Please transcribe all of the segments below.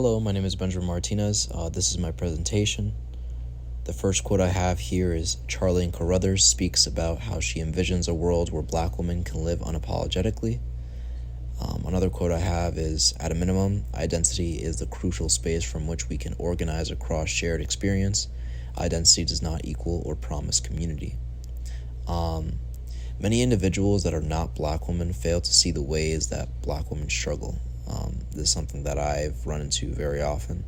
Hello, my name is Benjamin Martinez. This is my presentation. The first quote I have here is Charlene Carruthers speaks about how she envisions a world where Black women can live unapologetically. Another quote I have is, at a minimum, identity is the crucial space from which we can organize across shared experience. Identity does not equal or promise community. Many individuals that are not Black women fail to see the ways that Black women struggle. This is something that I've run into very often.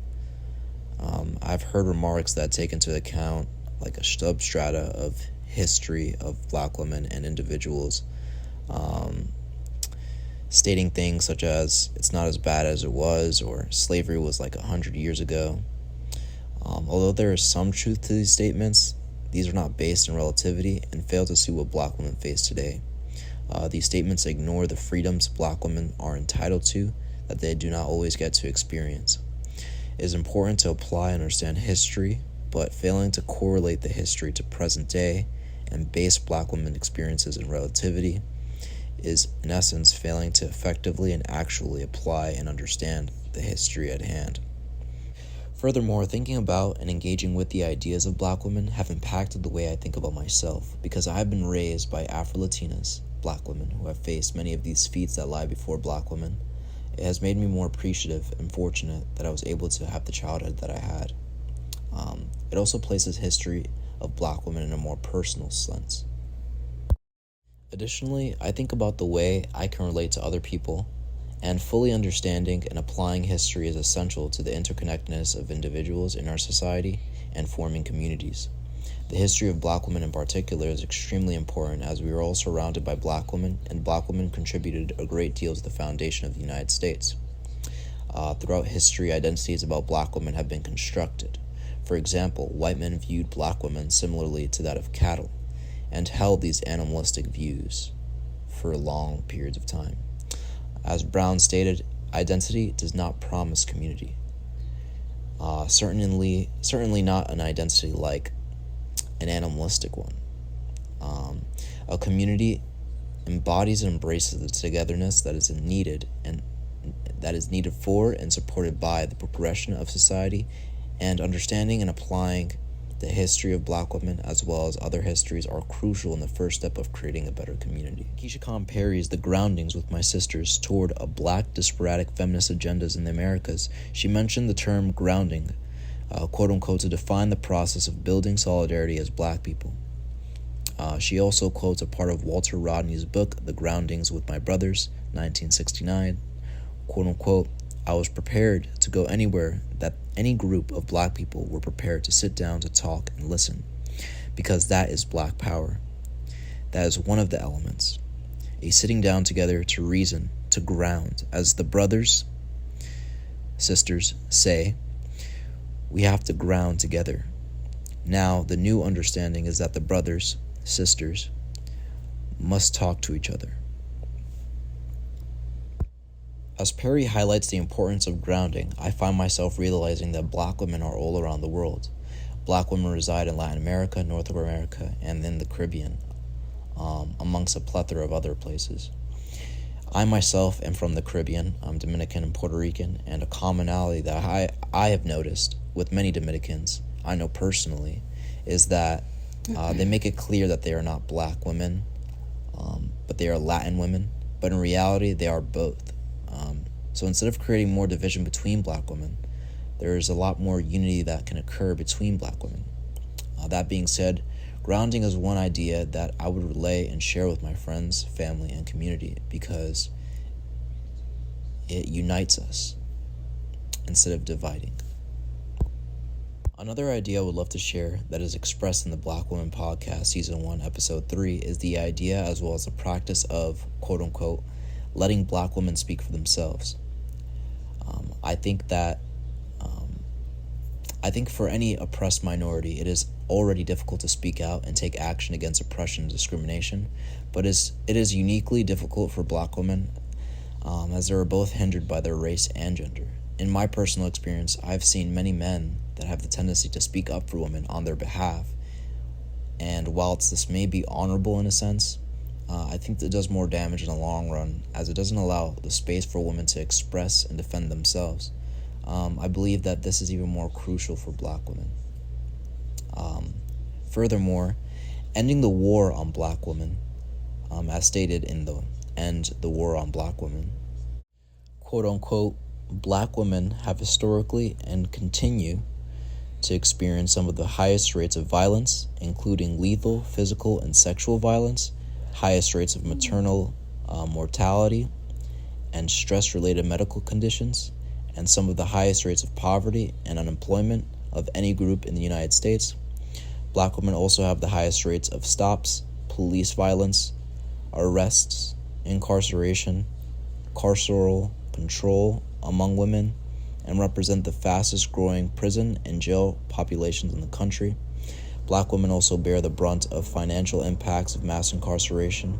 I've heard remarks that take into account like a substrata of history of Black women and individuals, stating things such as it's not as bad as it was, or slavery was like 100 years ago. Although there is some truth to these statements, these are not based in relativity and fail to see what Black women face today. These statements ignore the freedoms Black women are entitled to that they do not always get to experience. It is important to apply and understand history, but failing to correlate the history to present day and base Black women experiences in relativity is, in essence, failing to effectively and actually apply and understand the history at hand. Furthermore, thinking about and engaging with the ideas of Black women have impacted the way I think about myself, because I have been raised by Afro-Latinas, Black women, who have faced many of these feats that lie before Black women. It has made me more appreciative and fortunate that I was able to have the childhood that I had. It also places history of Black women in a more personal sense. Additionally, I think about the way I can relate to other people, and fully understanding and applying history is essential to the interconnectedness of individuals in our society and forming communities. The history of Black women in particular is extremely important, as we are all surrounded by Black women, and Black women contributed a great deal to the foundation of the United States. Throughout history, identities about Black women have been constructed. For example, white men viewed Black women similarly to that of cattle, and held these animalistic views for long periods of time. As Brown stated, identity does not promise community. Certainly not an identity like an animalistic one. A community embodies and embraces the togetherness that is needed for and supported by the progression of society, and understanding and applying the history of Black women as well as other histories are crucial in the first step of creating a better community. Keisha Khan Perry's The Groundings with My Sisters toward a Black Diasporic Feminist Agendas in the Americas. She mentioned the term grounding, quote-unquote, to define the process of building solidarity as Black people. She also quotes a part of Walter Rodney's book, The Groundings with My Brothers, 1969, quote-unquote, I was prepared to go anywhere that any group of Black people were prepared to sit down to talk and listen, because that is Black power. That is one of the elements. A sitting down together to reason, to ground. As the brothers, sisters say, we have to ground together. Now, the new understanding is that the brothers, sisters, must talk to each other. As Perry highlights the importance of grounding, I find myself realizing that Black women are all around the world. Black women reside in Latin America, North America, and in the Caribbean, amongst a plethora of other places. I myself am from the Caribbean. I'm Dominican and Puerto Rican, and a commonality that I have noticed with many Dominicans I know personally is that they make it clear that they are not Black women, but they are Latin women, but in reality they are both. So instead of creating more division between Black women, there is a lot more unity that can occur between Black women. That being said, grounding is one idea that I would relay and share with my friends, family, and community because it unites us instead of dividing. Another idea I would love to share that is expressed in the Black Woman Podcast Season 1, Episode 3 is the idea as well as the practice of, quote-unquote, letting Black women speak for themselves. I think for any oppressed minority, it is already difficult to speak out and take action against oppression and discrimination, but it is uniquely difficult for Black women as they are both hindered by their race and gender. In my personal experience, I've seen many men that have the tendency to speak up for women on their behalf, and whilst this may be honorable in a sense, I think that it does more damage in the long run, as it doesn't allow the space for women to express and defend themselves. I believe that this is even more crucial for black women. Furthermore, ending the war on black women, as stated in the End the War on Black Women, quote unquote, black women have historically and continue to experience some of the highest rates of violence, including lethal, physical, and sexual violence, highest rates of maternal mortality, and stress-related medical conditions, and some of the highest rates of poverty and unemployment of any group in the United States. Black women also have the highest rates of stops, police violence, arrests, incarceration, carceral control among women, and represent the fastest growing prison and jail populations in the country. Black women also bear the brunt of financial impacts of mass incarceration.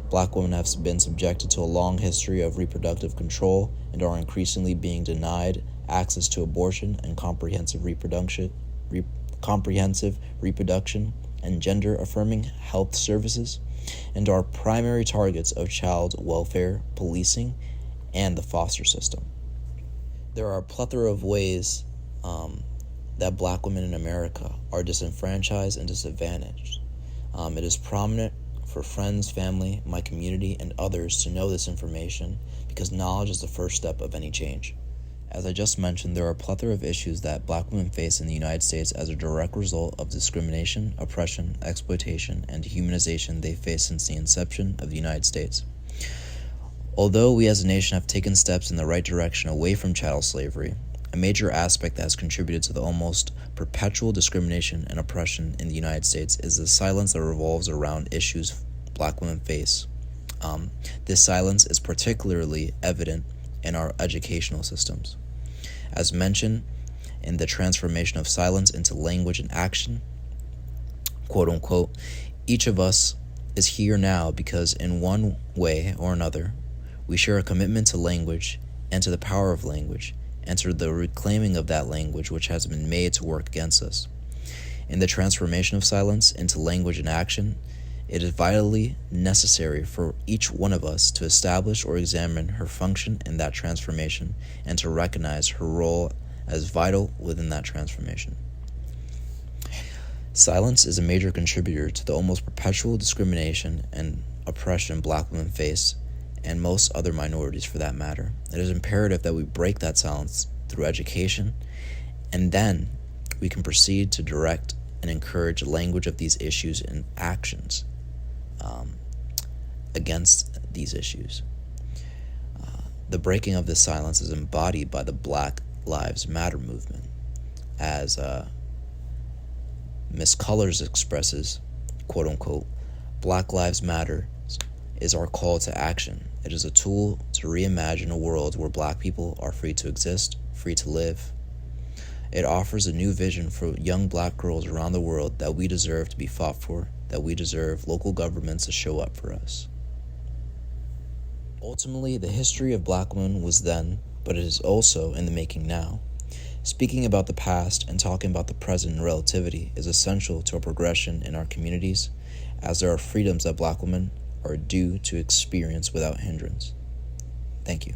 Black women have been subjected to a long history of reproductive control and are increasingly being denied access to abortion and comprehensive reproduction and gender-affirming health services, and are primary targets of child welfare, policing, and the foster system. There are a plethora of ways that black women in America are disenfranchised and disadvantaged. It is prominent for friends, family, my community, and others to know this information because knowledge is the first step of any change. As I just mentioned, there are a plethora of issues that black women face in the United States as a direct result of discrimination, oppression, exploitation, and dehumanization they face since the inception of the United States. Although we as a nation have taken steps in the right direction away from chattel slavery, a major aspect that has contributed to the almost perpetual discrimination and oppression in the United States is the silence that revolves around issues black women face. This silence is particularly evident in our educational systems. As mentioned in the transformation of silence into language and action, quote unquote, each of us is here now because in one way or another, we share a commitment to language and to the power of language and to the reclaiming of that language which has been made to work against us. In the transformation of silence into language and action, it is vitally necessary for each one of us to establish or examine her function in that transformation and to recognize her role as vital within that transformation. Silence is a major contributor to the almost perpetual discrimination and oppression black women face, and most other minorities for that matter. It is imperative that we break that silence through education, and then we can proceed to direct and encourage language of these issues and actions against these issues. The breaking of this silence is embodied by the Black Lives Matter movement, as Miss Colors expresses, quote unquote, Black Lives Matter is our call to action. It is a tool to reimagine a world where black people are free to exist, free to live. It offers a new vision for young black girls around the world that we deserve to be fought for, that we deserve local governments to show up for us. Ultimately, the history of black women was then, but it is also in the making now. Speaking about the past and talking about the present in relativity is essential to a progression in our communities, as there are freedoms that black women are due to experience without hindrance. Thank you.